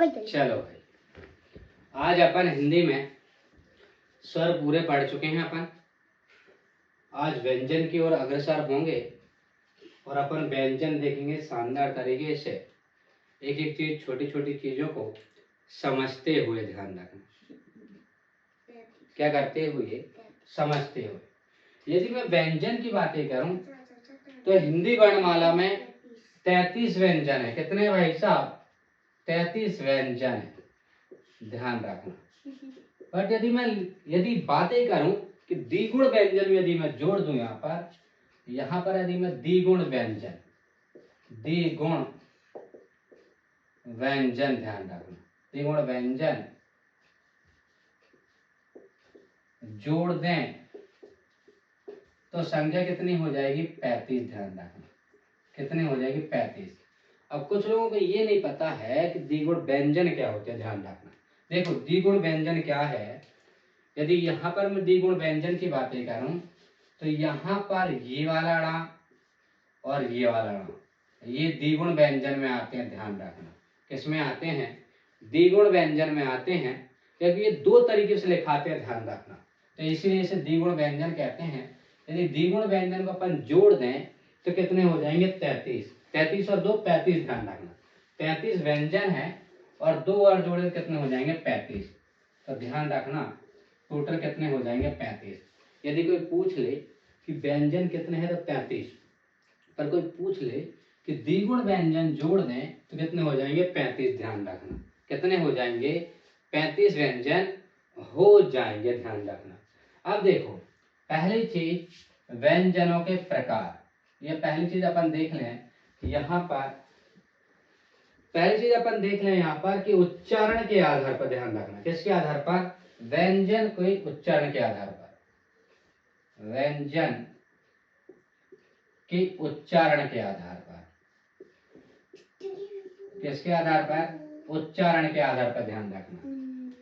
चलो भाई, आज अपन हिंदी में स्वर पूरे पढ़ चुके हैं। अपन आज व्यंजन की ओर अग्रसर होंगे और अपन व्यंजन देखेंगे शानदार तरीके से। एक एक चीज, छोटी छोटी चीजों को समझते हुए, ध्यान रखना, क्या करते हुए, समझते हुए। यदि मैं व्यंजन की बातें करूं तो हिंदी वर्णमाला में 33 व्यंजन है। कितने भाई साहब? 33 व्यंजन है, ध्यान रखना। बट यदि बातें करूं कि द्विगुण व्यंजन यदि मैं जोड़ दूं यहाँ पर यदि मैं द्विगुण व्यंजन ध्यान रखना, द्विगुण व्यंजन जोड़ दें तो संख्या कितनी हो जाएगी? 35। ध्यान रखना, कितनी हो जाएगी? 35। अब कुछ लोगों को ये नहीं पता है कि द्विगुण व्यंजन क्या होते हैं। ध्यान रखना, देखो द्विगुण व्यंजन क्या है। यदि यहाँ पर मैं द्विगुण व्यंजन की बातें करूं तो यहाँ पर ये वाला अड़ा और ये वाला अड़ा, ये द्विगुण व्यंजन में आते हैं। ध्यान रखना, किसमें आते हैं? द्विगुण व्यंजन में आते हैं, क्योंकि ये दो तरीके से लिखाते हैं। ध्यान रखना, तो इसीलिए इसे द्विगुण व्यंजन कहते हैं। यदि द्विगुण व्यंजन को अपन जोड़ दें तो कितने हो जाएंगे? 33। 33 और 2 35। ध्यान रखना, 33 व्यंजन है और 2 और जोड़े कितने हो जाएंगे? 35। तो ध्यान रखना, टोटल कितने हो जाएंगे? 35। यदि कोई पूछ ले कि व्यंजन कितने हैं तो 33, पर कोई पूछ ले कि द्विगुण व्यंजन जोड़ दें तो कितने हो जाएंगे? 35। ध्यान रखना, कितने हो जाएंगे? 35 व्यंजन हो जाएंगे। ध्यान रखना। अब देखो, पहली चीज व्यंजनों के प्रकार। ये पहली चीज अपन देख लें यहाँ पर, पहली चीज अपन देख लें यहाँ पर कि उच्चारण के आधार पर। ध्यान रखना, किसके आधार पर? व्यंजन के उच्चारण के आधार पर, व्यंजन के उच्चारण के आधार पर। किसके आधार पर? उच्चारण के आधार पर। ध्यान रखना,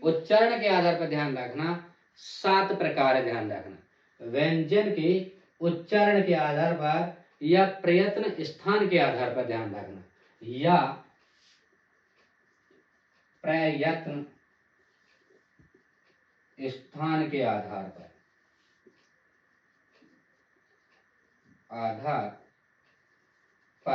उच्चारण के आधार पर ध्यान रखना। 7 प्रकार है, ध्यान रखना। व्यंजन के उच्चारण के आधार पर या प्रयत्न स्थान के आधार पर, ध्यान रखना, या प्रयत्न स्थान के आधार पर,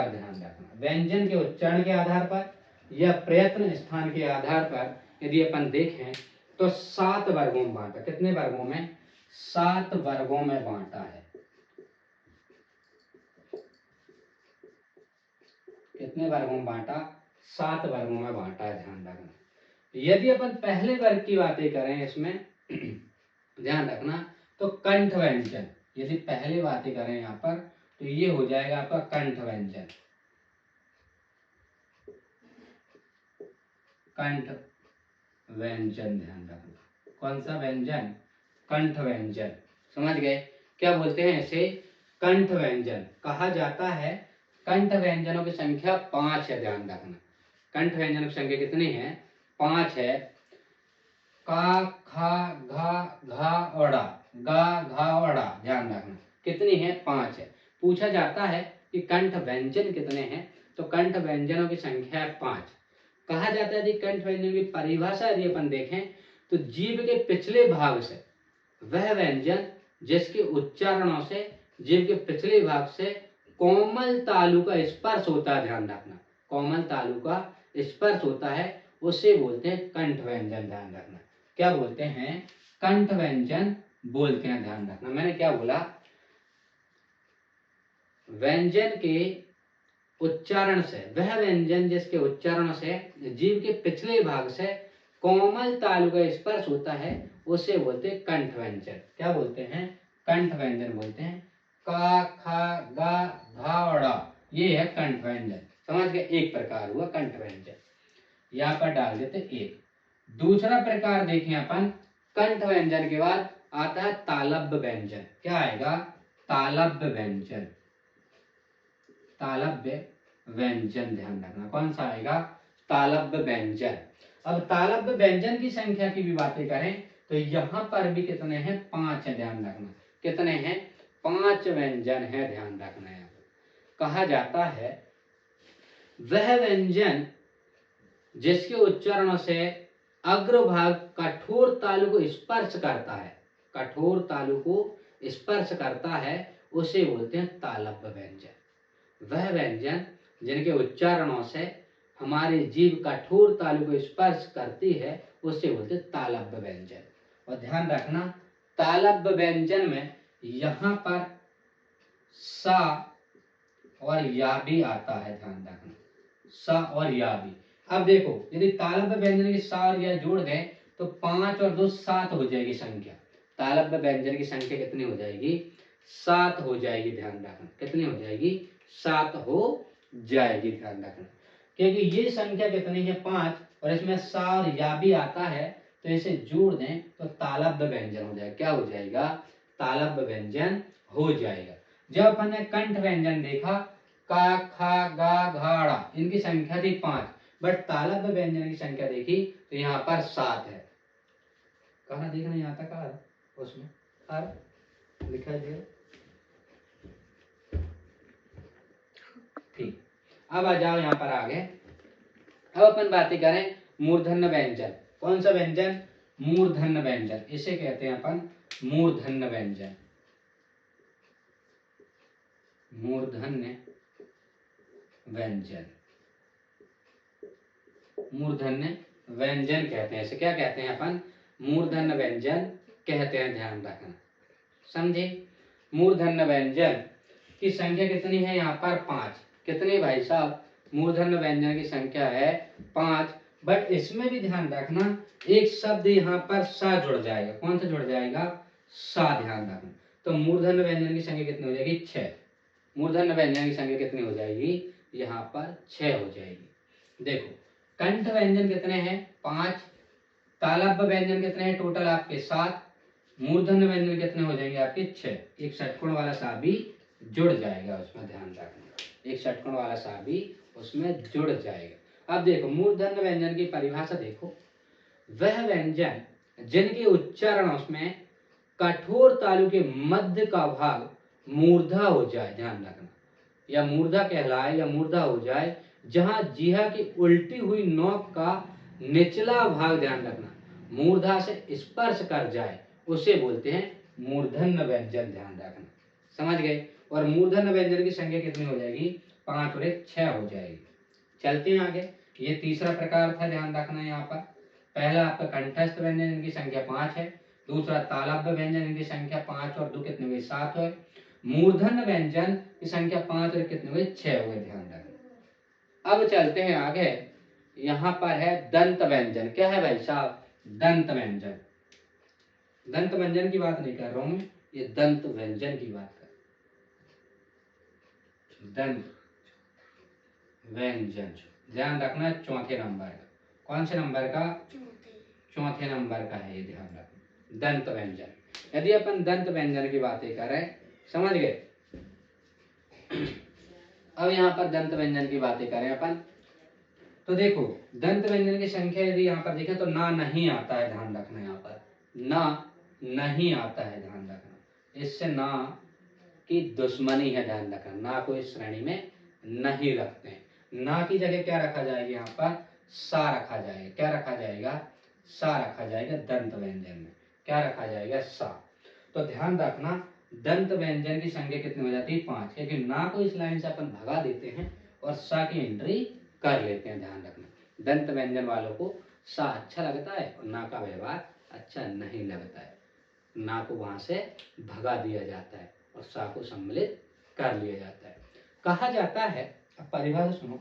ध्यान रखना। व्यंजन के उच्चारण के आधार पर या प्रयत्न स्थान के आधार पर यदि अपन देखें तो 7 वर्गों में बांटा। कितने वर्गों में? 7 वर्गों में बांटा है। कितने वर्गों में बांटा? 7 वर्गों में बांटा है। ध्यान रखना। यदि अपन पहले वर्ग की बातें करें इसमें ध्यान रखना, तो कंठ व्यंजन। यदि पहले बातें करें यहाँ पर तो ये हो जाएगा आपका कंठ व्यंजन। कंठ व्यंजन, ध्यान रखना, कौन सा व्यंजन? कंठ व्यंजन। समझ गए? क्या बोलते हैं इसे? कंठ व्यंजन कहा जाता है। कंठ व्यंजनों की संख्या 5 है। ध्यान रखना, कंठ व्यंजनों की संख्या कितनी है? 5 है। का, खा, घा, घा और ड़ा, गा, घा और ड़ा। ध्यान रखना, कितनी है? 5 है। पूछा जाता है कि कंठ व्यंजन कितने हैं, तो कंठ व्यंजनों की संख्या है 5। कहा जाता है कि कंठ व्यंजन की परिभाषा यदि अपन देखें तो जीभ के पिछले भाग से वह व्यंजन जिसके उच्चारणों से जीभ के पिछले भाग से कोमल तालु का स्पर्श होता है। ध्यान रखना, कोमल तालु का स्पर्श होता है, उसे बोलते हैं कंठ व्यंजन। ध्यान रखना, क्या बोलते हैं? कंठ व्यंजन बोलते हैं। ध्यान रखना, मैंने क्या बोला? व्यंजन के उच्चारण से, वह व्यंजन जिसके उच्चारण से जीभ के पिछले भाग से कोमल तालु का स्पर्श होता है, उसे बोलते हैं कंठ व्यंजन। क्या बोलते हैं? कंठ व्यंजन बोलते हैं। का, खा, गा, घा और ड़ा, ये है कंठ व्यंजन। समझ गए? एक प्रकार हुआ कंठ व्यंजन, यहाँ पर डाल देते एक। दूसरा प्रकार देखें अपन, कंठ व्यंजन के बाद आता है तालव्य व्यंजन। क्या आएगा? तालव्य व्यंजन। तालव्य व्यंजन, ध्यान रखना, कौन सा आएगा? तालव्य व्यंजन। अब तालव्य व्यंजन की संख्या की भी बातें करें तो यहाँ पर भी कितने हैं? 5 है। ध्यान रखना, कितने हैं? 5 व्यंजन है। ध्यान रखना है। कहा जाता है वह व्यंजन जिसके उच्चारण से अग्रभाग कठोर तालु को स्पर्श करता है, कठोर तालु को स्पर्श करता है, उसे बोलते हैं तालव्य व्यंजन। वह व्यंजन जिनके उच्चारणों से हमारी जीभ कठोर तालु को स्पर्श करती है, उसे बोलते हैं तालव्य व्यंजन। और ध्यान रखना, तालव्य व्यंजन में यहाँ पर सा और या भी आता है, ध्यान रखना, सा और या भी। अब देखो, यदि तालव्य व्यंजन की सा और या जोड़ दें तो 5 और 2 7 हो जाएगी संख्या। तालव्य व्यंजन की संख्या कितनी हो जाएगी? 7 हो जाएगी। ध्यान रखना, कितनी हो जाएगी? 7 हो जाएगी। ध्यान रखना, क्योंकि ये संख्या कितनी है? 5, और इसमें सा और या भी आता है, तो इसे जोड़ दें तो तालव्य व्यंजन हो जाएगा। क्या हो जाएगा? तालव्य व्यंजन हो जाएगा। जब अपन ने कंठ व्यंजन देखा, का, खा, गा, घाड़ा, इनकी संख्या थी 5, बट तालव्य व्यंजन की संख्या देखी तो यहाँ पर 7 है। कहा देखना, यहाँ तक आ रहा, उसमें आ रहा, दिखाई दे रहा। ठीक, अब आ जाओ यहाँ पर आगे। अब अपन बातें करें मूर्धन्य व्यंजन। कौन सा व्यंजन? मूर्धन्य व्यंजन। इसे कहते हैं अपन मूर्धन्य व्यंजन। मूर्धन्य व्यंजन, मूर्धन्य व्यंजन कहते हैं। इसे क्या कहते हैं अपन? मूर्धन्य व्यंजन कहते हैं। ध्यान रखना, समझे? मूर्धन्य व्यंजन की संख्या कितनी है? यहाँ पर 5। कितनी भाई साहब? मूर्धन्य व्यंजन की संख्या है 5, बट इसमें भी ध्यान रखना, एक शब्द यहाँ पर सा जुड़ जाएगा। कौन सा जुड़ जाएगा? सा। ध्यान रखना, तो मूर्धन्य व्यंजन की संख्या कितनी हो जाएगी? 6। मूर्धन्य व्यंजन की संख्या कितनी हो जाएगी? यहाँ पर 6 हो जाएगी। देखो, कंठ व्यंजन कितने हैं? 5। तालव्य व्यंजन कितने हैं टोटल आपके? 7। मूर्धन्य व्यंजन कितने हो जाएंगे आपके? 6। एक षटकोण वाला सा भी जुड़ जाएगा उसमें, ध्यान रखना, एक षटकोण वाला सा भी उसमें जुड़ जाएगा। अब देखो, मूर्धन्य व्यंजन की परिभाषा देखो, वह व्यंजन जिनके उच्चारण उसमें कठोर तालु के मध्य का भाग मूर्धा हो जाए, ध्यान रखना, या मूर्धा कहलाए या मूर्धा हो जाए, जहां जीहा की उल्टी हुई नोक का निचला भाग, ध्यान रखना, मूर्धा से स्पर्श कर जाए, उसे बोलते हैं मूर्धन्य व्यंजन। ध्यान रखना, समझ गए? और मूर्धन्य व्यंजन की संख्या कितनी हो जाएगी? 5 और 1 6 हो जाएगी। चलते हैं आगे। ये तीसरा प्रकार था, ध्यान रखना। यहाँ पर पहला आपका कंठस्थ व्यंजन, इनकी संख्या 5 है। दूसरा तालव्य व्यंजन, इनकी संख्या 5 और 2 कितने हुए? 7 हुए। मूर्धन्य व्यंजन की संख्या 5 और कितने हुए? 6 हुए। ध्यान रखना। अब चलते हैं आगे। यहाँ पर है दंत व्यंजन। क्या है भाई साहब? दंत व्यंजन। दंत व्यंजन की बात नहीं कर रहा हूं मैं, ये दंत व्यंजन की बात कर। दंत व्यंजन, ध्यान रखना, चौथे नंबर का। कौन से नंबर का? चौथे नंबर का है ये, ध्यान रखना, दंत व्यंजन। यदि अपन दंत व्यंजन की बातें करें, समझ गए? अब यहाँ पर दंत व्यंजन की बातें करें अपन, तो देखो, दंत व्यंजन की संख्या यदि यहाँ पर देखें तो ना नहीं आता है। ध्यान रखना, यहाँ पर ना नहीं आता है। ध्यान रखना, इससे ना की दुश्मनी है। ध्यान रखना, ना को इस श्रेणी में नहीं रखते हैं। ना की जगह क्या रखा जाएगा? यहाँ पर सा रखा जाएगा। क्या रखा जाएगा? सा रखा जाएगा। दंत व्यंजन में क्या रखा जाएगा? सा। तो ध्यान रखना, दंत व्यंजन की संख्या कितनी हो जाती है? 5, क्योंकि ना को इस लाइन से अपन भगा देते हैं और सा की एंट्री कर लेते हैं। ध्यान रखना, दंत व्यंजन वालों को सा अच्छा लगता है और ना का व्यवहार अच्छा नहीं लगता है। ना को वहां से भगा दिया जाता है और सा को सम्मिलित कर लिया जाता है। कहा जाता है, अब परिभाषा सुनो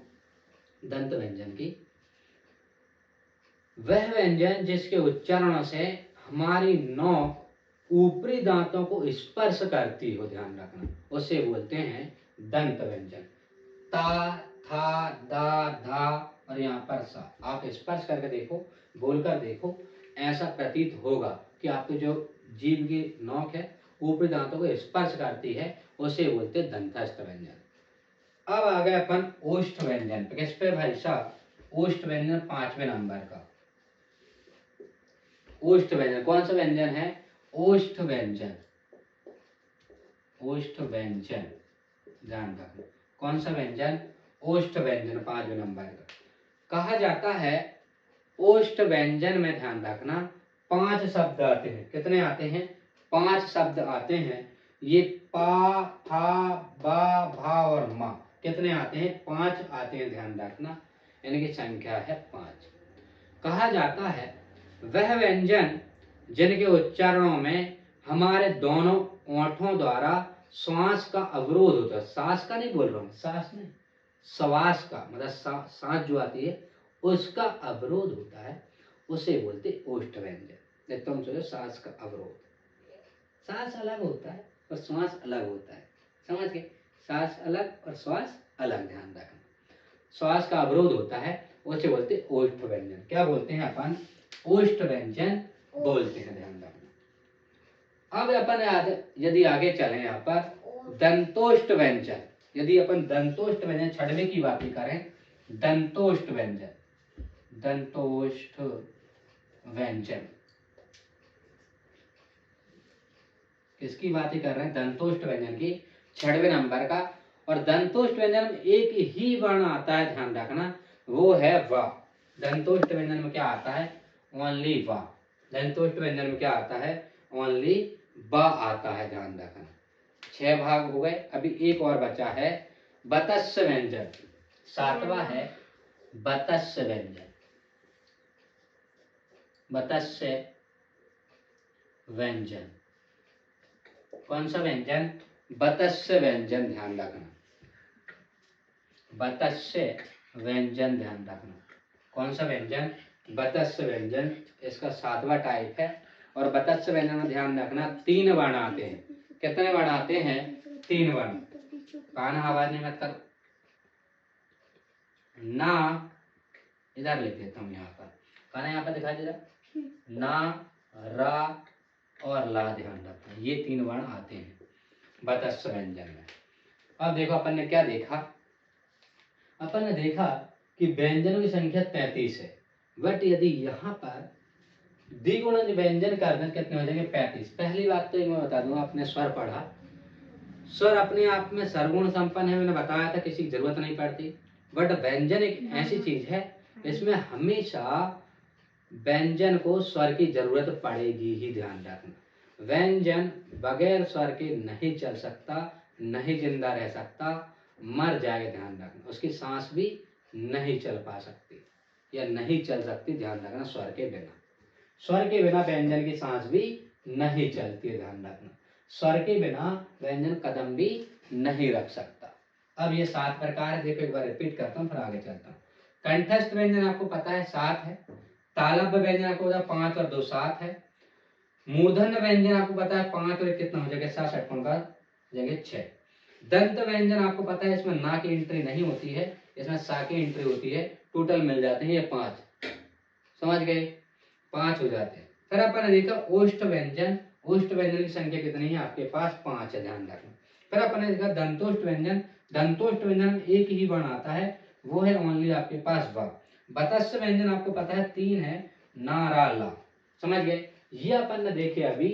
दंत व्यंजन की, वह व्यंजन जिसके उच्चारण से हमारी नोक ऊपरी दांतों को स्पर्श करती हो, ध्यान रखना, उसे बोलते हैं दंत व्यंजन। ता, था, दा, धा और यहाँ पर सा, आप स्पर्श करके देखो, बोलकर देखो, ऐसा प्रतीत होगा कि आपके जो जीभ की नोक है ऊपरी दांतों को स्पर्श करती है, उसे बोलते हैं दंतस्थ व्यंजन। अब आ गए अपन ओष्ठ व्यंजन पे। किस पे भाई साहब? ओष्ठ व्यंजन 5वें नंबर का। ओष्ठ व्यंजन कौन सा व्यंजन है? ओष्ठ व्यंजन। ओष्ठ व्यंजन, ध्यान रखना, कौन सा व्यंजन? ओष्ठ व्यंजन 5वें नंबर का। कहा जाता है ओष्ठ व्यंजन में ध्यान रखना 5 शब्द आते हैं। कितने आते हैं? 5 शब्द आते हैं। ये पा, फा, बा, भा और मा कितने आते हैं? 5 आते हैं, ध्यान रखना। इनकी संख्या है 5। कहा जाता है वह व्यंजन जिनके उच्चारणों में हमारे दोनों ओंठों द्वारा श्वास का अवरोध होता है। सांस का नहीं बोल रहा हूँ, सांस नहीं, श्वास का मतलब सांस जो आती है उसका अवरोध होता है, उसे बोलते ओष्ठ व्यंजन। तुम सोचो सांस का अवरोध, सांस अलग होता है और श्वास अलग होता है, समझ गए? सांस अलग और श्वास अलग, ध्यान रखना। श्वास का अवरोध होता है, उसे बोलते ओष्ठ व्यंजन। क्या बोलते हैं अपन? ओष्ठ व्यंजन बोलते हैं, ध्यान रखना। अब अपन यदि आगे चलें यहाँ पर दंतोष्ठ व्यंजन, यदि अपन दंतोष्ठ व्यंजन छठवें की बात करें, दंतोष्ठ व्यंजन, दंतोष्ठ व्यंजन किसकी बात कर रहे हैं? दंतोष्ठ व्यंजन की, 6वें नंबर का। और दंतोष्ठ व्यंजन में एक ही वर्ण आता है, ध्यान रखना, वो है व। दंतोष्ठ व्यंजन में क्या आता है? ओनली व। दंतोष्ठ व्यंजन में क्या आता है? ओनली ब आता है, ध्यान रखना। 6 भाग हो गए। अभी एक और बचा है बतस्य व्यंजन, 7वां है बतस्य व्यंजन। बतस्य व्यंजन कौन सा व्यंजन? बतस्य व्यंजन, ध्यान रखना। बतस्य व्यंजन, ध्यान रखना। कौन सा व्यंजन? बतस्य व्यंजन। इसका 7वां टाइप है। और बतस्य व्यंजन में ध्यान रखना 3 वर्ण आते हैं। कितने वर्ण आते हैं? 3 वर्ण। कान आवाज नहीं मत करो ना, इधर लेते तुम यहाँ पर, कान यहाँ पर दिखाई दे रहा, ना, रा और ला, ध्यान रखना। ये 3 वर्ण आते हैं बतस्य व्यंजन में। अब देखो अपन ने क्या देखा? अपन ने देखा कि व्यंजनों की संख्या 33 है, बट यदि यहाँ पर द्विगुणज व्यंजन का अर्थ कितने हो जाएंगे? 35। पहली बात तो मैं बता दूंगा, आपने स्वर पढ़ा, स्वर अपने आप में सर्वगुण संपन्न है, मैंने बताया था, किसी की जरूरत नहीं पड़ती। बट व्यंजन एक ऐसी चीज है, इसमें हमेशा व्यंजन को स्वर की जरूरत पड़ेगी ही, ध्यान रखना। व्यंजन बगैर स्वर के नहीं चल सकता, नहीं जिंदा रह सकता, मर जाएगा, ध्यान रखना। उसकी सांस भी नहीं चल पा सकती या नहीं चल सकती, ध्यान रखना। स्वर के बिना, स्वर के बिना व्यंजन की सांस भी नहीं चलती है, ध्यान रखना। स्वर के बिना व्यंजन कदम भी नहीं रख सकता। अब ये 7 प्रकार है, देखो एक बार रिपीट करता हूँ फिर आगे चलता हूँ। कंठस्थ व्यंजन आपको पता है 7 है। तालव्य व्यंजन आपको पता है 5 और 2 7 है। मूर्धन्य व्यंजन आपको पता है 5 और 1 कितना हो जाएगा? 7 षटकों का जगह 6। दंत व्यंजन आपको पता है इसमें ना की एंट्री नहीं होती है, इसमें सा की एंट्री होती है। टोटल मिल जाते हैं ये 5, समझ गए? 5 हो जाते हैं। फिर अपन ने देखा ओष्ठ व्यंजन, ओष्ठ व्यंजन की संख्या कितनी है? आपके पास 5 है, ध्यान रखना। फिर अपन ने देखा दंतोष्ठ व्यंजन, दंतोष्ठ व्यंजन में एक ही वर्ण आता है, वो है ओनली आपके पास व। बतस्य व्यंजन आपको पता है 3 है, ना, रा, ला, समझ गए? ये अपन ने देखे अभी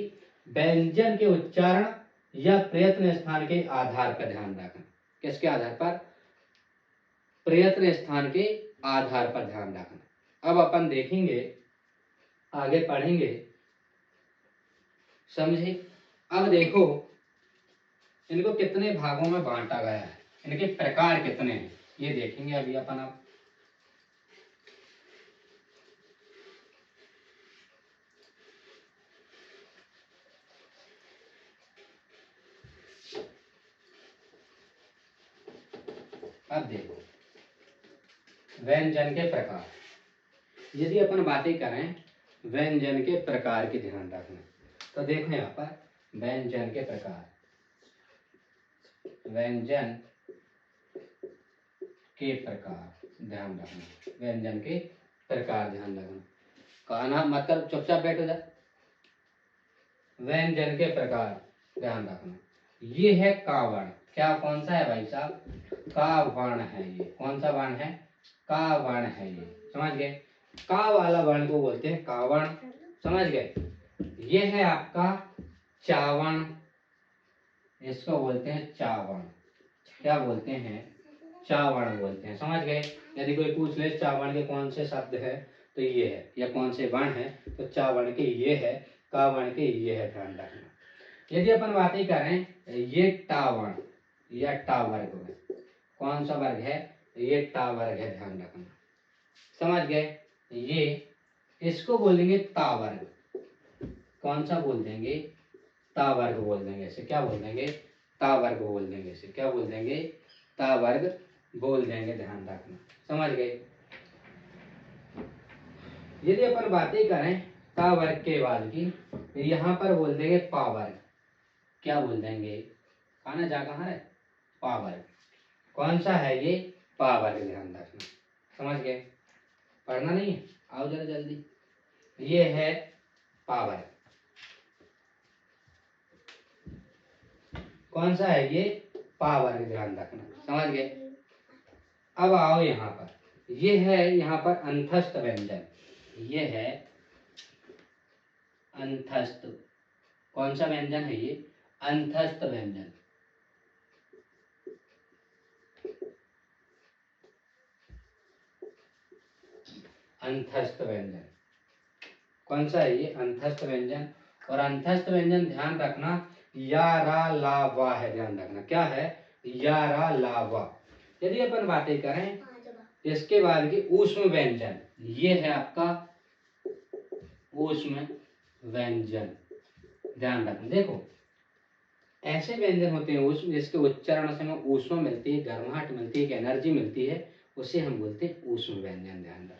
व्यंजन के उच्चारण या प्रयत्न स्थान के आधार पर, ध्यान रखना। किसके आधार पर? प्रयत्न स्थान के आधार पर, ध्यान रखना। अब अपन देखेंगे, आगे पढ़ेंगे, समझे? अब देखो इनको कितने भागों में बांटा गया है, इनके प्रकार कितने हैं, ये देखेंगे अभी अपन। अब देखो व्यंजन के प्रकार, यदि अपन बातें करें व्यंजन के प्रकार की, ध्यान रखना। तो देखो यहाँ पर व्यंजन के प्रकार, व्यंजन के प्रकार, ध्यान रखना। व्यंजन के प्रकार, ध्यान रखना। कहना मतलब चुपचाप बैठो जा। व्यंजन के प्रकार, ध्यान रखना। ये है का वर्ण। क्या, कौन सा है भाई साहब? का वर्ण है ये। कौन सा वर्ण है? का वर्ण है ये, समझ गए? का वाला वर्ण को बोलते हैं का वर्ण, समझ गए? ये है आपका चावर्ण, इसको बोलते हैं चावर्ण। क्या बोलते हैं? चावर्ण बोलते हैं, समझ गए? यदि कोई पूछ ले चावर्ण के कौन से शब्द है, तो ये है। या कौन से वर्ण है, तो चा वर्ण के ये है, का वर्ण के ये है, ध्यान रखना। यदि अपन बातें करें ये टा वर्ण या टा वर्ग में, कौन सा वर्ग है, ये टा वर्ग है, ध्यान रखना। समझ गए? ये इसको बोल देंगे ता वर्ग। कौन सा बोल देंगे, ता वर्ग बोल देंगे इसे। क्या बोल देंगे, ता वर्ग बोल देंगे इसे। क्या बोल देंगे, ता वर्ग बोल देंगे, ध्यान रखना। समझ गए? यदि अपन बातें करें ता वर्ग के बाद की, तो यहाँ पर बोल देंगे पा वर्ग। क्या बोल देंगे, खाना जा कहाँ है, पा वर्ग। कौन सा है ये, पा वर्ग, ध्यान रखना। समझ गए? पढ़ना नहीं है, आओ जरा जल्दी। ये है पा वर्ग। कौन सा है ये, पा वर्ग, ध्यान रखना। समझ गए? अब आओ यहाँ पर, ये है यहाँ पर अंतस्थ व्यंजन। ये है अंतस्थ। कौन सा व्यंजन है ये, अंतस्थ व्यंजन। अंतस्थ व्यंजन कौन सा है ये, अंतस्थ व्यंजन। और अंतस्थ व्यंजन ध्यान रखना या रा ला वा है, ध्यान रखना। क्या है, या रा ला वा। यदि अपन बातें करें इसके बाद की ऊष्म व्यंजन, ये है आपका ऊष्म व्यंजन, ध्यान रखना। देखो ऐसे व्यंजन होते हैं ऊष्म, जिसके उच्चारण से हमें ऊष्मा मिलती है, गर्माहट मिलती है, एक एनर्जी मिलती है, उसे हम बोलते हैं ऊष्म व्यंजन, ध्यान रखना।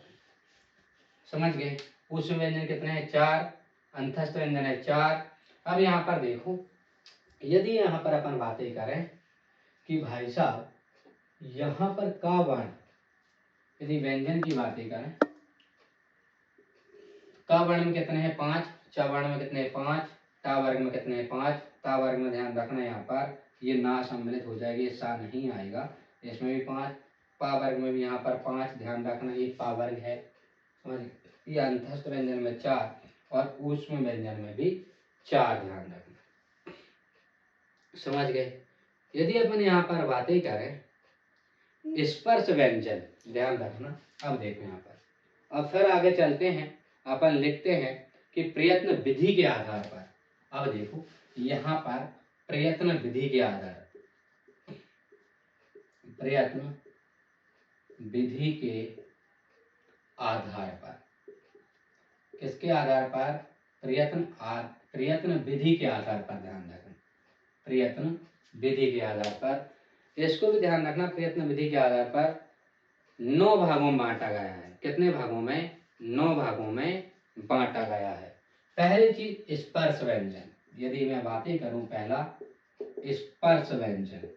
समझ गए? ऊष्म व्यंजन कितने हैं, 4। अंतस्थ व्यंजन है 4। अब यहाँ पर देखो, यदि यहाँ पर अपन बातें करें कि भाई साहब यहाँ पर का वर्ण, यदि व्यंजन की बातें करें, का वर्ण में कितने हैं 5, चा वर्ण में कितने हैं 5, टा वर्ग में कितने हैं 5। ता वर्ग में ध्यान रखना यहाँ पर ये ना सम्मिलित हो जाएगी, ये सा नहीं आएगा, इसमें भी 5। पा वर्ग में भी यहाँ पर 5, ध्यान रखना ये पा वर्ग है। समझ? ये अंतस्थ व्यंजन में 4 और ऊष्म व्यंजन में भी 4, ध्यान रखना। समझ गए? यदि अपन यहाँ पर बातें करें स्पर्श व्यंजन, ध्यान रखना। अब देखो यहाँ पर, अब फिर आगे चलते हैं, अपन लिखते हैं कि प्रयत्न विधि के आधार पर। अब देखो यहाँ पर प्रयत्न विधि के आधार, प्रयत्न विधि के आधार पर, किसके आधार पर, प्रयत्न विधि के आधार पर, ध्यान रखना। प्रयत्न विधि के आधार पर, इसको भी ध्यान रखना। प्रयत्न विधि के आधार पर 9 भागों में बांटा गया है। कितने भागों में, 9 भागों में बांटा गया है। पहली चीज स्पर्श व्यंजन। यदि मैं बातें करूं, पहला स्पर्श व्यंजन।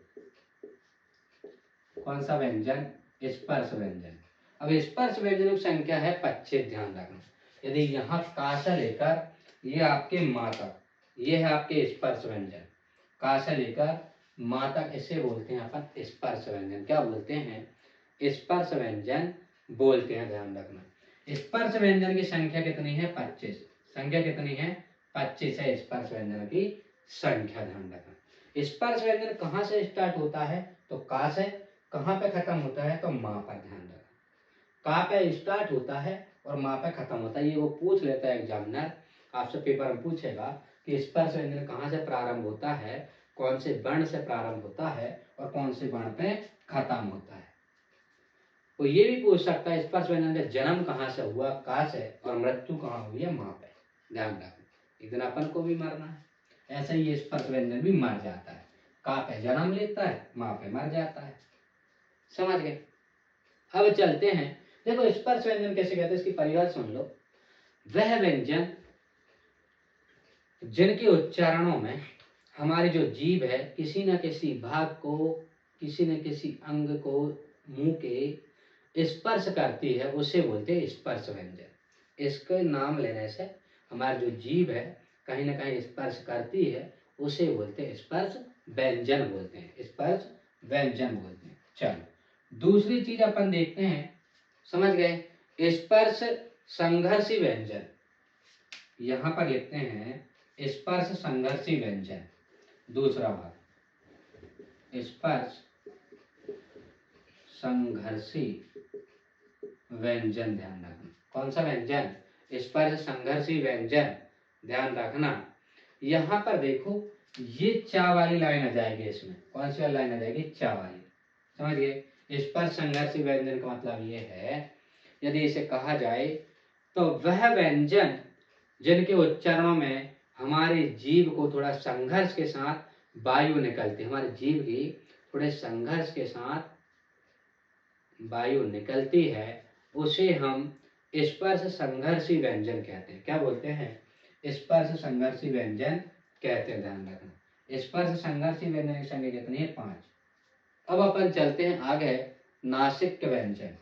कौन सा व्यंजन, स्पर्श व्यंजन। अब स्पर्श व्यंजन की संख्या है 25, ध्यान रखना। यदि यहाँ का से लेकर ये आपके माँ तक, ये है आपके स्पर्श व्यंजन। का से लेकर माँ तक, इसे बोलते हैं अपन स्पर्श व्यंजन। क्या बोलते हैं, स्पर्श व्यंजन बोलते हैं, ध्यान रखना। स्पर्श व्यंजन की संख्या कितनी है, 25। संख्या कितनी है, 25 है स्पर्श व्यंजन की संख्या, ध्यान रखना। स्पर्श व्यंजन कहाँ से स्टार्ट होता है, तो का से। कहाँ पे खत्म होता है, तो माँ पर, ध्यान रखना। का पे स्टार्ट होता है और माँ पे खत्म होता है। ये वो पूछ लेता है एग्जामिनर, आपसे पेपर में पूछेगा कि स्पर्श व्यंजन कहाँ से प्रारंभ होता है, कौन से वर्ण से प्रारंभ होता है और कौन से वर्ण पे खत्म होता है। तो ये भी पूछ सकता है स्पर्श व्यंजन का जन्म कहाँ से हुआ, का से, और मृत्यु कहाँ हुई है, माँ पे, ध्यान रखना। एक दिन अपन को भी मरना है, ऐसा ही ये स्पर्श व्यंजन भी मर जाता है। का पे जन्म लेता है, माँ पे मर जाता है। समझ गए? अब चलते हैं, देखो स्पर्श व्यंजन कैसे कहते हैं, इसकी परिभाषा सुन लो। वह व्यंजन जिनके उच्चारणों में हमारी जो जीभ है किसी न किसी भाग को, किसी न किसी अंग को मुंह के स्पर्श करती है, उसे बोलते हैं स्पर्श व्यंजन। इसके नाम लेने से हमारी जो जीभ है कहीं ना कहीं स्पर्श करती है, उसे बोलते हैं स्पर्श व्यंजन बोलते हैं, स्पर्श व्यंजन बोलते हैं। चलो दूसरी चीज अपन देखते हैं, समझ गए, स्पर्श संघर्षी व्यंजन। यहां पर लिखते हैं स्पर्श संघर्षी व्यंजन, दूसरा भाग स्पर्श संघर्षी व्यंजन, ध्यान रखना। कौन सा व्यंजन? स्पर्श संघर्षी व्यंजन। ध्यान रखना, यहाँ पर देखो ये चा वाली लाइन आ जाएगी इसमें। कौन सी वाली लाइन आ जाएगी? चा वाली। समझ गए? स्पर्श संघर्षी व्यंजन का मतलब ये है, यदि इसे कहा जाए तो वह व्यंजन जिनके उच्चारणों में हमारे जीभ को थोड़ा संघर्ष के साथ वायु निकलती है, हमारे जीभ की थोड़े संघर्ष के साथ वायु निकलती है, उसे हम स्पर्श संघर्षी व्यंजन कहते हैं। क्या बोलते हैं? स्पर्श संघर्षी व्यंजन कहते हैं। ध्यान रखना, स्पर्श संघर्षी व्यंजन की संख्या कितनी है? 5। अब अपन चलते हैं आगे, नासिक व्यंजन।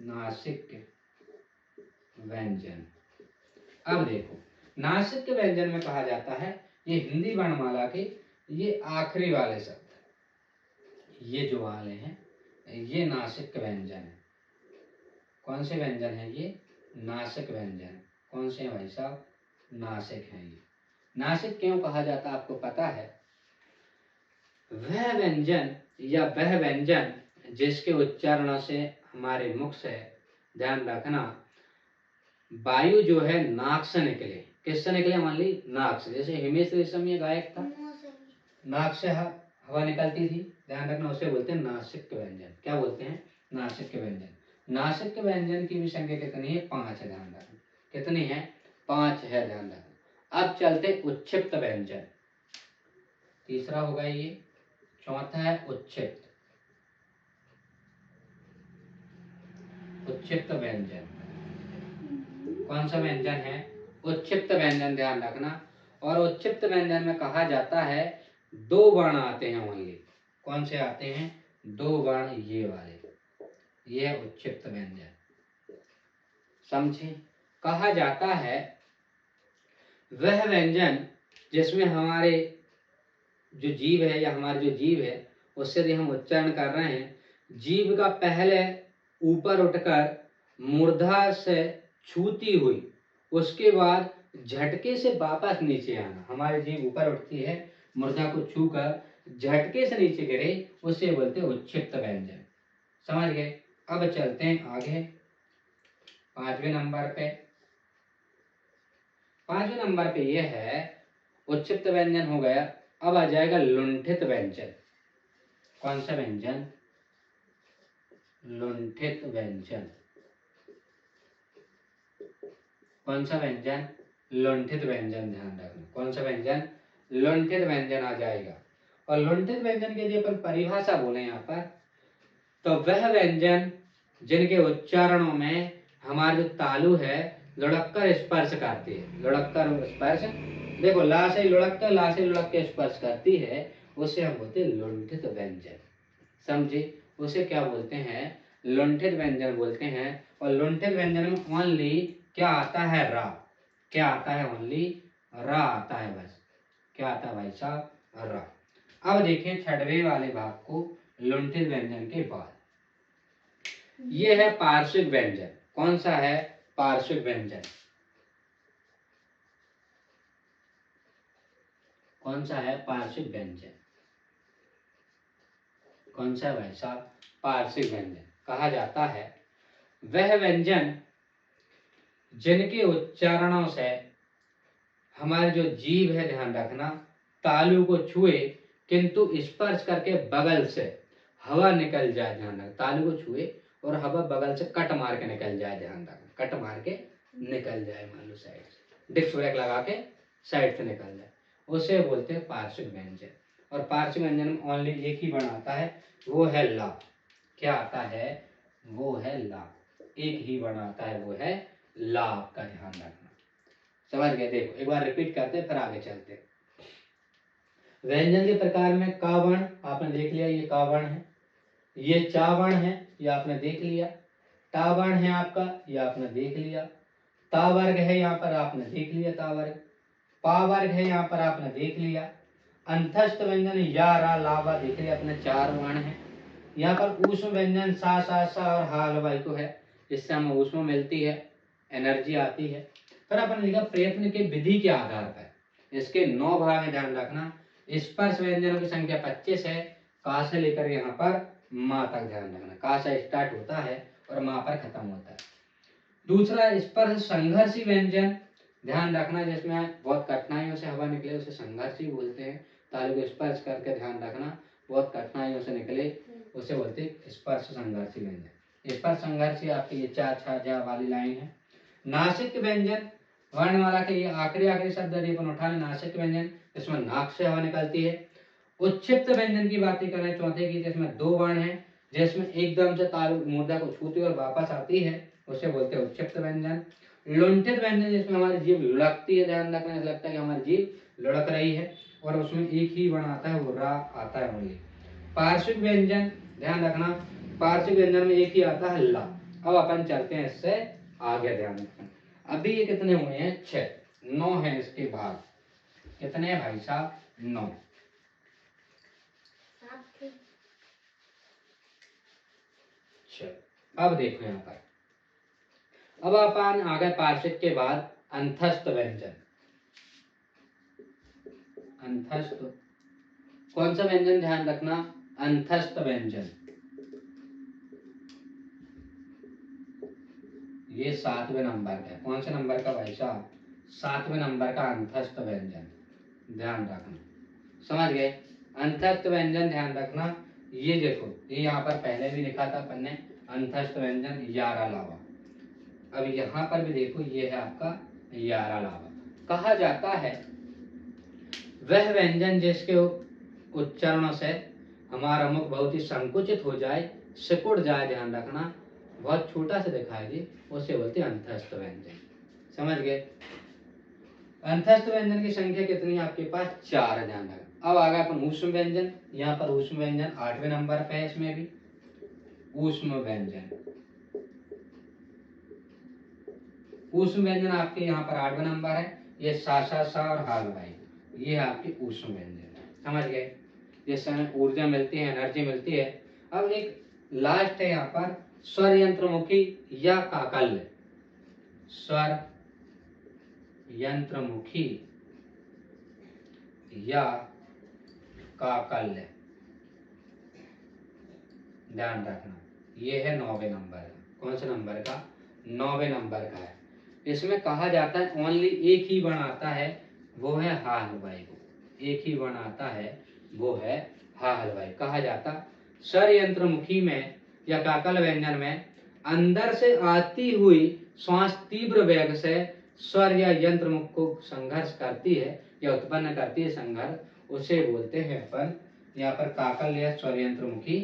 नासिक व्यंजन। अब देखो, नासिक व्यंजन में कहा जाता है, ये हिंदी वर्णमाला के ये आखिरी वाले शब्द, ये जो वाले हैं ये नासिक व्यंजन है। कौन से व्यंजन है ये? नासिक व्यंजन। कौन से हैं भाई साहब? नासिक हैं ये। नासिक क्यों कहा जाता है आपको पता है? वह व्यंजन या वह व्यंजन जिसके उच्चारण से हमारे मुख से, ध्यान रखना, वायु जो है नाक से निकले। किससे निकले? मान ली नाक से। जैसे हिमेश रेशम ये गायक था, नाक से हवा निकलती थी। ध्यान रखना, उसे बोलते हैं नासिक व्यंजन। क्या बोलते हैं? नासिक व्यंजन। नासिक व्यंजन की भी संख्या कितनी है? 5 है। ध्यान रखना, कितनी है? 5 है। ध्यान रखना। अब चलते उच्छिप्त व्यंजन। तीसरा होगा ये। चौथा है उच्छिप्त। उच्छिप्त व्यंजन कौन सा व्यंजन है? उच्छिप्त व्यंजन। ध्यान रखना, और उच्छिप्त व्यंजन में कहा जाता है 2 वर्ण आते हैं ओनली। कौन से आते हैं? 2 वर्ण, ये वाले। ये है उच्छिप्त व्यंजन। समझे? कहा जाता है वह व्यंजन जिसमें हमारे जो जीभ है या हमारी जो जीभ है उससे यदि हम उच्चारण कर रहे हैं, जीभ का पहले ऊपर उठकर मूर्धा से छूती हुई, उसके बाद झटके से वापस नीचे आना। हमारी जीभ ऊपर उठती है, मूर्धा को छूकर झटके से नीचे गिरे, उसे बोलते हैं उच्छिप्त व्यंजन। समझ गए? अब चलते हैं आगे 5वें नंबर पे। 5वें नंबर पे ये है, उच्छिप्त व्यंजन हो गया। अब आ जाएगा लुंठित व्यंजन। कौन सा व्यंजन? लुंठित व्यंजन। कौन सा व्यंजन? लुंठित व्यंजन। ध्यान रखना, कौन सा व्यंजन? लुंठित व्यंजन आ जाएगा। और लुंठित व्यंजन की यदि अपन परिभाषा बोले यहाँ पर, तो वह व्यंजन जिनके उच्चारणों में हमारा जो तालु है लुढ़क कर स्पर्श करती है। लुढ़क कर स्पर्श, देखो ला से लुढ़क के स्पर्श करती है, उसे हम बोलते हैं लुंठित व्यंजन। समझे? उसे क्या बोलते हैं? लुंठित व्यंजन बोलते हैं। और लुंठित व्यंजन में ओनली क्या आता है? रा। क्या आता है? ओनली रा आता है बस। क्या आता है भाई साहब? रा। अब देखिए 6वें वाले भाग को, लुंठित व्यंजन के बाद ये है पार्श्विक व्यंजन। कौन सा है? पार्श्विक व्यंजन। कौन सा है? पार्श्विक व्यंजन। कौन सा है भाई साहब? पार्श्विक व्यंजन। कहा जाता है वह व्यंजन जिनके उच्चारणों से हमारी जो जीभ है, ध्यान रखना, तालु को छुए किंतु स्पर्श करके बगल से हवा निकल जाए। ध्यान रखना, तालु को छुए और हवा बगल से कट मार के निकल जाए। ध्यान रखना, कट मार के निकल जाए, मान लो साइड से डिस्क ब्रेक लगा के साइड से निकल जाए, उसे बोलते हैं पार्श्विक व्यंजन। और पार्श्विक व्यंजन में ओनली एक ही वर्ण आता है, वो है ला। क्या आता है? वो है ला। एक ही वर्ण आता है, वो है ला का। ध्यान रखना, समझ गए? देखो एक बार रिपीट करते हैं, फिर आगे चलते हैं। व्यंजन के प्रकार में का वर्ण आपने देख लिया, ये का वर्ण है। ये चा वर्ण है, ये आपने देख लिया। टा वर्ण है आपका, ये आपने देख लिया। ता वर्ग है यहाँ पर, आपने देख लिया ता वर्ग। पा वर्ग है यहाँ पर, आपने देख लिया। अंतस्थ व्यंजन या रा ला वा देख लिया, अपने 4 वर्ण है। यहाँ पर ऊष्म व्यंजन सा सा सा और हा हलवाई को है, जिससे हमें ऊष्मा मिलती है, एनर्जी आती है। फिर अपन लिखा प्रयत्न के विधि के आधार पर इसके 9 भाग है। ध्यान रखना, स्पर्श व्यंजनों की संख्या 25 है, का से लेकर यहाँ पर माँ तक। ध्यान रखना, का से स्टार्ट होता है और मा पर खत्म होता है। दूसरा स्पर्श संघर्षी व्यंजन, ध्यान रखना, जिसमें बहुत कठिनाइयों से हवा निकले उसे संघर्षी बोलते हैं। तालु को स्पर्श करके ध्यान रखना, बहुत कठिनाइयों से निकले उसे बोलते हैं स्पर्श संघर्षी व्यंजन। स्पर्श संघर्षी आपकी ये चार छा वाली लाइन है। नासिक व्यंजन, वर्णमाला के ये आखिरी शब्द यदि अपन उठा लें, नासिक व्यंजन जिसमें नाक से हवा निकलती है। उच्छिप्त व्यंजन की बातें करें चौथे की, जिसमें दो वर्ण है, जिसमें एकदम से तालु मुर्दा को छूती और वापस आती है, उसे बोलते हैं उच्छिप्त व्यंजन। लुंठित व्यंजन, जिसमें हमारी जीभ लुढ़कती है, ध्यान रखना, ऐसा लगता है कि हमारी जीभ लुढ़क रही है और उसमें एक ही वर्ण आता है, वो रा आता है ओनली। पार्श्विक व्यंजन, ध्यान रखना, पार्श्विक व्यंजन में एक ही आता है ला। अब अपन चलते हैं इससे आगे, ध्यान रखना। अभी ये कितने हुए हैं? 6, 9 है इसके भाग। कितने हैं भाई साहब? 9। अब देखो यहाँ पर, अब अपन आगे पार्श्विक के बाद अंतस्थ व्यंजन। अंतस्थ कौन सा व्यंजन? ध्यान रखना, अंतस्थ व्यंजन। ये 7वें नंबर का है। कौन से नंबर का भाई साहब? 7वें नंबर का अंतस्थ व्यंजन, ध्यान रखना। समझ गए? अंतस्थ व्यंजन ध्यान रखना। ये देखो, ये यहाँ पर पहले भी लिखा था अपन ने, अंतस्थ व्यंजन यारा लावा। अब यहाँ पर भी देखो, ये है आपका यारा लावा। कहा जाता है वह व्यंजन जिसके उच्चारण से हमारा मुख बहुत ही संकुचित हो जाए, सिकुड़ जाए, ध्यान रखना, बहुत छोटा सा दिखाई दे, उसे बोलते हैं अंतस्थ व्यंजन। समझ गए? अंतस्थ व्यंजन की संख्या कितनी है आपके पास? 4 है, ध्यान रखना। अब आगे अपन ऊष्म व्यंजन। यहाँ पर ऊष्म व्यंजन 8वें नंबर पे है। इसमें भी ऊष्म व्यंजन, ऊष्म व्यंजन आपके यहाँ पर 8वें नंबर है। ये सा सा सा और हाल भाई, ये है आपकी ऊष्म व्यंजन। समझ गए? जिससे हमें ऊर्जा मिलती है, एनर्जी मिलती है। अब एक लास्ट है यहाँ पर स्वर यंत्रमुखी या काकल्य। स्वर यंत्रमुखी या काकल्य, ध्यान रखना, ये है 9वें नंबर का। कौन से नंबर का? 9वें नंबर का है। इसमें कहा जाता है ओनली एक ही वर्ण आता है, वो है हा हलवाई को। एक ही वर्ण आता है, वो है हा हलवाई। कहा जाता स्वर यंत्रमुखी में या काकल व्यंजन में अंदर से आती हुई श्वास तीव्र वेग से स्वर या यंत्र मुख को संघर्ष करती है या उत्पन्न करती है संघर्ष, उसे बोलते हैं अपन यहाँ पर काकल या स्वर यंत्रमुखी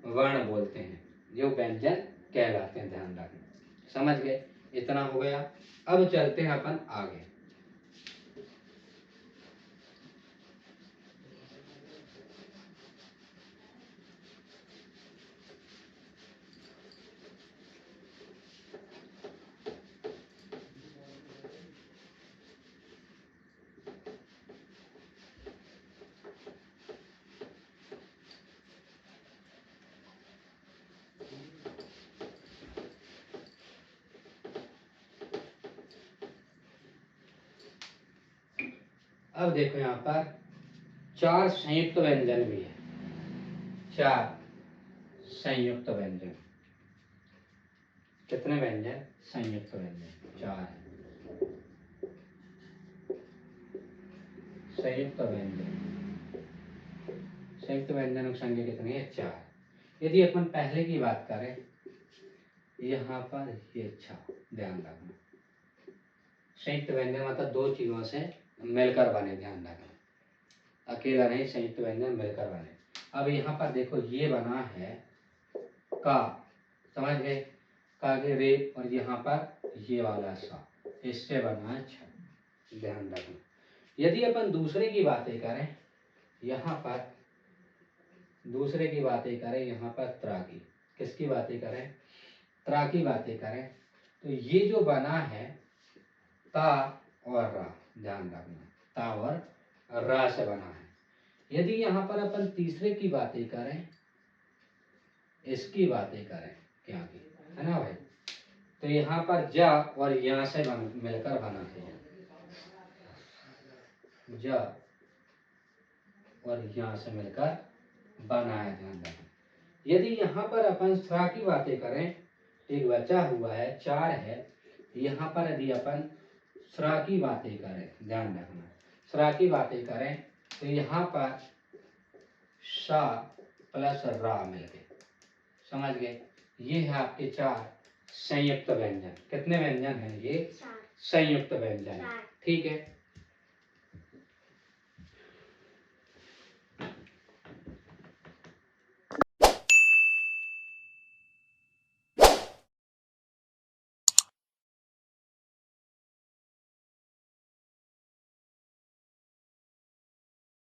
वर्ण बोलते हैं, जो व्यंजन कहलाते हैं। ध्यान रखना। समझ गए? इतना हो गया। अब चलते हैं अपन आगे। अब देखो यहाँ पर 4 संयुक्त व्यंजन भी है। 4 संयुक्त व्यंजन। कितने व्यंजन? संयुक्त व्यंजन 4 है। संयुक्त व्यंजन, संयुक्त व्यंजनों की संख्या कितनी है? 4। यदि अपन पहले की बात करें, यहाँ पर ये 6, ध्यान रखना। संयुक्त व्यंजन मतलब 2 चीजों से मिलकर बने, ध्यान रखना, अकेला नहीं, संयुक्त व्यंजन मिलकर बने। अब यहाँ पर देखो, ये बना है का, समझ गए? का के रे, और यहाँ पर ये वाला सा, इससे बना है 6, ध्यान रखना। यदि अपन दूसरे की बातें करें, यहाँ पर दूसरे की बातें करें, यहाँ पर त्रा की, किसकी बातें करें? त्रा की बातें करें, तो ये जो बना है ता और रा, ध्यान रखना, ता और रा से बना है। यदि यहाँ पर अपन तीसरे की बातें करें, इसकी बातें करें, क्या की है ना भाई, तो यहाँ पर जा और यहाँ से मिलकर बना है, जा और यहाँ से मिलकर बना है, ध्यान रखना। यदि यहाँ पर अपन स्रा की बातें करें, एक बचा हुआ है, 4 है। यहाँ पर यदि अपन स्रा की बातें करें, ध्यान रखना, स्रा की बातें करें तो यहाँ पर सा प्लस रा मिलके, समझ गए, ये है आपके 4 संयुक्त व्यंजन। कितने व्यंजन हैं ये? संयुक्त व्यंजन, ठीक है।